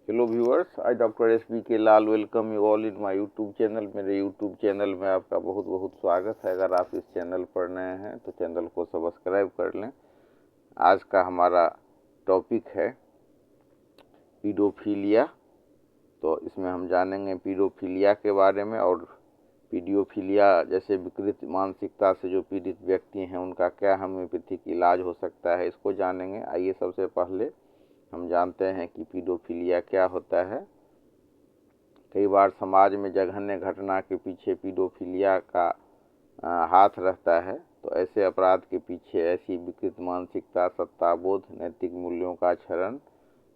Hello viewers, I doctor S B K Lal welcome you all in my YouTube channel. मेरे YouTube channel में आपका बहुत बहुत स्वागत है। अगर आप इस चैनल पर नए हैं तो चैनल को सब्सक्राइब कर लें। आज का हमारा टॉपिक है पीडोफीलिया। तो इसमें हम जानेंगे पीडोफीलिया के बारे में और पीडियोफीलिया जैसे विकृत मानसिकता से जो पीड़ित व्यक्ति हैं उनका क्या होम्योपैथिक इलाज हो सकता है, इसको जानेंगे। आइए सबसे पहले हम जानते हैं कि पीडोफीलिया क्या होता है। कई बार समाज में जघन्य घटना के पीछे पीडोफीलिया का हाथ रहता है। तो ऐसे अपराध के पीछे ऐसी विकृत मानसिकता, सत्ताबोध, नैतिक मूल्यों का क्षरण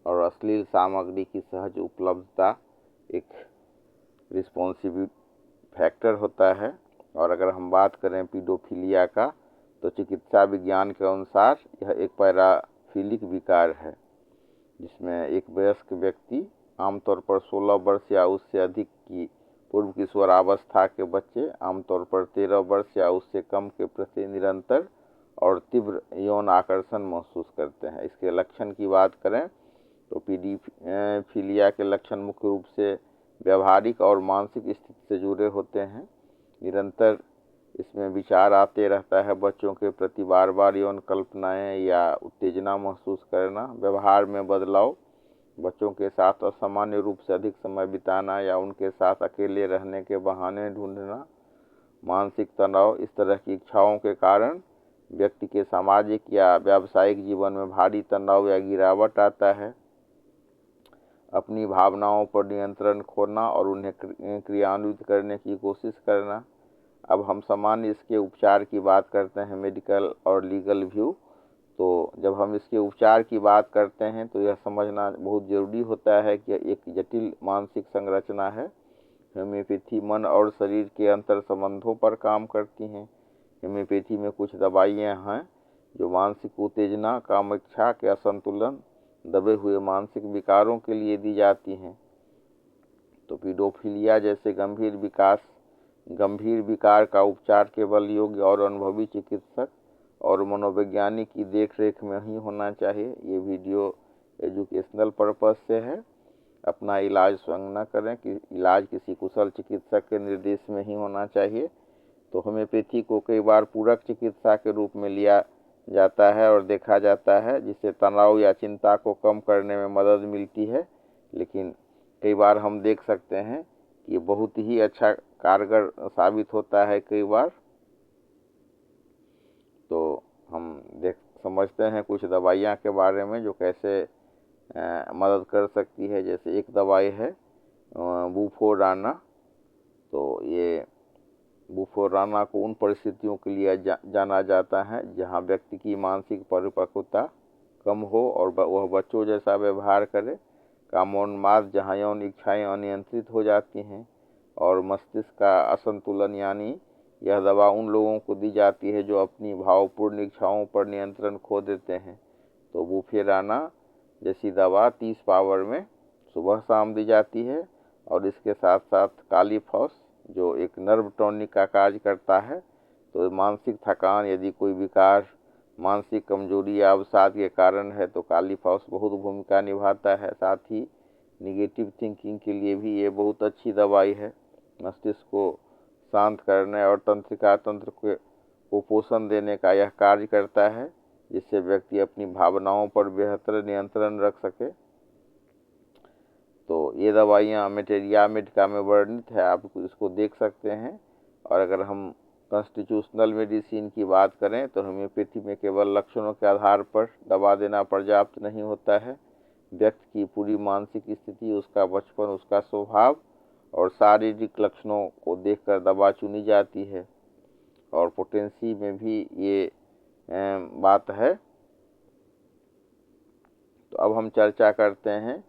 और अश्लील सामग्री की सहज उपलब्धता एक रिस्पॉन्सिबिलिटी फैक्टर होता है। और अगर हम बात करें पीडोफीलिया का, तो चिकित्सा विज्ञान के अनुसार यह एक पैराफिलिक विकार है जिसमें एक वयस्क व्यक्ति, आमतौर पर 16 वर्ष या उससे अधिक की पूर्व किशोरावस्था के बच्चे, आमतौर पर 13 वर्ष या उससे कम के प्रति निरंतर और तीव्र यौन आकर्षण महसूस करते हैं। इसके लक्षण की बात करें तो पीडोफीलिया के लक्षण मुख्य रूप से व्यवहारिक और मानसिक स्थिति से जुड़े होते हैं। निरंतर इसमें विचार आते रहता है, बच्चों के प्रति बार बार यौन कल्पनाएं या उत्तेजना महसूस करना, व्यवहार में बदलाव, बच्चों के साथ असामान्य रूप से अधिक समय बिताना या उनके साथ अकेले रहने के बहाने ढूंढना, मानसिक तनाव। इस तरह की इच्छाओं के कारण व्यक्ति के सामाजिक या व्यावसायिक जीवन में भारी तनाव या गिरावट आता है। अपनी भावनाओं पर नियंत्रण खोना और उन्हें क्रियान्वित करने की कोशिश करना। अब हम सामान्य इसके उपचार की बात करते हैं, मेडिकल और लीगल व्यू। तो जब हम इसके उपचार की बात करते हैं तो यह समझना बहुत ज़रूरी होता है कि एक जटिल मानसिक संरचना है। होम्योपैथी मन और शरीर के अंतर संबंधों पर काम करती हैं। होम्योपैथी में कुछ दवाइयाँ हैं जो मानसिक उत्तेजना, कामइच्छा के असंतुलन, दबे हुए मानसिक विकारों के लिए दी जाती हैं। तो पीडोफीलिया जैसे गंभीर विकार का उपचार केवल योग्य और अनुभवी चिकित्सक और मनोवैज्ञानिक की देखरेख में ही होना चाहिए। ये वीडियो एजुकेशनल पर्पस से है। अपना इलाज स्वयं न करें कि इलाज किसी कुशल चिकित्सक के निर्देश में ही होना चाहिए। तो होम्योपैथी को कई बार पूरक चिकित्सा के रूप में लिया जाता है और देखा जाता है, जिससे तनाव या चिंता को कम करने में मदद मिलती है। लेकिन कई बार हम देख सकते हैं कि बहुत ही अच्छा कारगर साबित होता है कई बार। तो हम समझते हैं कुछ दवाइयाँ के बारे में जो कैसे मदद कर सकती है। जैसे एक दवाई है बुफोराना। तो ये बुफोराना को उन परिस्थितियों के लिए जाना जाता है जहां व्यक्ति की मानसिक परिपक्वता कम हो और वह बच्चों जैसा व्यवहार करे, कामोन्माद जहां यौन इच्छाएं अनियंत्रित हो जाती हैं, और मस्तिष्क का असंतुलन। यानी यह दवा उन लोगों को दी जाती है जो अपनी भावपूर्ण इच्छाओं पर नियंत्रण खो देते हैं। तो बुफेराना जैसी दवा 30 पावर में सुबह शाम दी जाती है। और इसके साथ साथ कालीफॉस जो एक नर्व टॉनिक का कार्य करता है। तो मानसिक थकान, यदि कोई विकार, मानसिक कमजोरी या अवसाद के कारण है तो कालीफॉस बहुत भूमिका निभाता है। साथ ही निगेटिव थिंकिंग के लिए भी ये बहुत अच्छी दवाई है। मस्तिष्क को शांत करने और तंत्रिका तंत्र को पोषण देने का यह कार्य करता है, जिससे व्यक्ति अपनी भावनाओं पर बेहतर नियंत्रण रख सके। तो ये दवाइयाँ मेटेरिया मेडिका में वर्णित है, आप इसको देख सकते हैं। और अगर हम कॉन्स्टिट्यूशनल मेडिसिन की बात करें तो होम्योपैथी में केवल लक्षणों के आधार पर दवा देना पर्याप्त नहीं होता है। व्यक्ति की पूरी मानसिक स्थिति, उसका बचपन, उसका स्वभाव और शारीरिक लक्षणों को देखकर दवा चुनी जाती है। और पोटेंसी में भी ये बात है। तो अब हम चर्चा करते हैं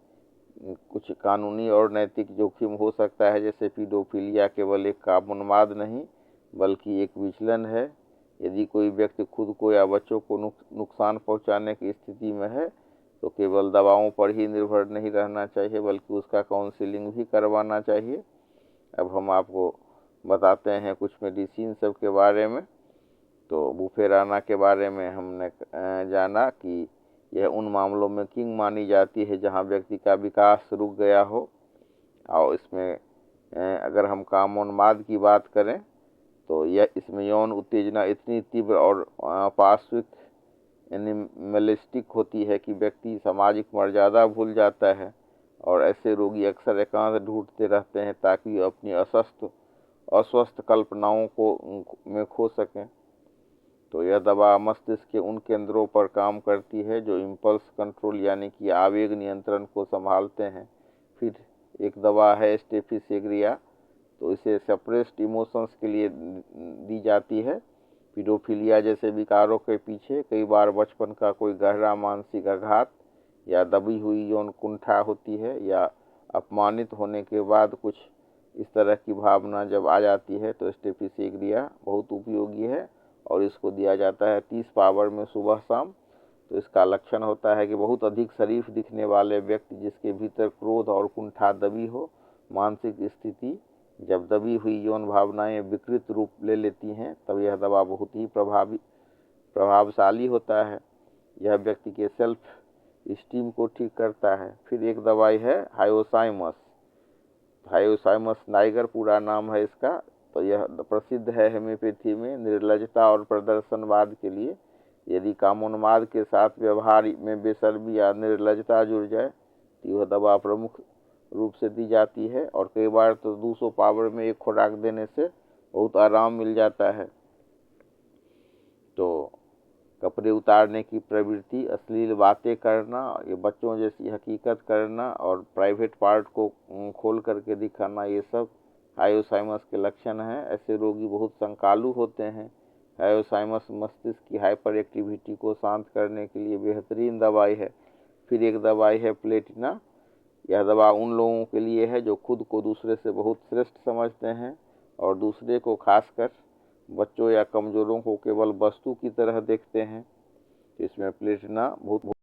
कुछ कानूनी और नैतिक जोखिम हो सकता है। जैसे पीडोफीलिया केवल एक कामोन्माद नहीं बल्कि एक विचलन है। यदि कोई व्यक्ति खुद को या बच्चों को नुकसान पहुंचाने की स्थिति में है तो केवल दवाओं पर ही निर्भर नहीं रहना चाहिए बल्कि उसका काउंसलिंग भी करवाना चाहिए। अब हम आपको बताते हैं कुछ मेडिसिन सब के बारे में। तो बुफेराना के बारे में हमने जाना कि यह उन मामलों में किंग मानी जाती है जहां व्यक्ति का विकास रुक गया हो। और इसमें अगर हम कामोन्माद की बात करें तो यह इसमें यौन उत्तेजना इतनी तीव्र और पार्श्विक एनिमलिस्टिक होती है कि व्यक्ति सामाजिक मर्यादा भूल जाता है, और ऐसे रोगी अक्सर एकांत ढूंढते रहते हैं ताकि अपनी अस्वस्थ कल्पनाओं को में खो सकें। तो यह दवा मस्तिष्क के उन केंद्रों पर काम करती है जो इम्पल्स कंट्रोल यानी कि आवेग नियंत्रण को संभालते हैं। फिर एक दवा है स्टेफिसेग्रिया, तो इसे सप्रेस्ड इमोशंस के लिए दी जाती है। पीडोफिलिया जैसे विकारों के पीछे कई बार बचपन का कोई गहरा मानसिक आघात या दबी हुई यौन कुंठा होती है, या अपमानित होने के बाद कुछ इस तरह की भावना जब आ जाती है तो स्टेफिसेग्रिया बहुत उपयोगी है, और इसको दिया जाता है 30 पावर में सुबह शाम। तो इसका लक्षण होता है कि बहुत अधिक शरीफ दिखने वाले व्यक्ति जिसके भीतर क्रोध और कुंठा दबी हो, मानसिक स्थिति जब दबी हुई यौन भावनाएं विकृत रूप ले लेती हैं, तब यह दवा बहुत ही प्रभावशाली होता है। यह व्यक्ति के सेल्फ स्टीम को ठीक करता है। फिर एक दवाई है हायोसाइमस नाइगर पूरा नाम है इसका। तो यह प्रसिद्ध है होम्योपैथी में निर्लजता और प्रदर्शनवाद के लिए। यदि कामोन्माद के साथ व्यवहार में बेशर्मी या निर्लजता जुड़ जाए तो यह दवा प्रमुख रूप से दी जाती है, और कई बार तो 200 पावर में एक खुराक देने से बहुत आराम मिल जाता है। तो कपड़े उतारने की प्रवृत्ति, अश्लील बातें करना, ये बच्चों जैसी हकीकत करना और प्राइवेट पार्ट को खोल करके दिखाना, ये सब हायोसाइमस के लक्षण हैं। ऐसे रोगी बहुत संकालु होते हैं। हायोसाइमस मस्तिष्क की हाइपर एक्टिविटी को शांत करने के लिए बेहतरीन दवाई है। फिर एक दवाई है प्लेटिना। यह दवा उन लोगों के लिए है जो खुद को दूसरे से बहुत श्रेष्ठ समझते हैं और दूसरे को, खासकर बच्चों या कमजोरों को, केवल वस्तु की तरह देखते हैं। इसमें प्लेटिना बहुत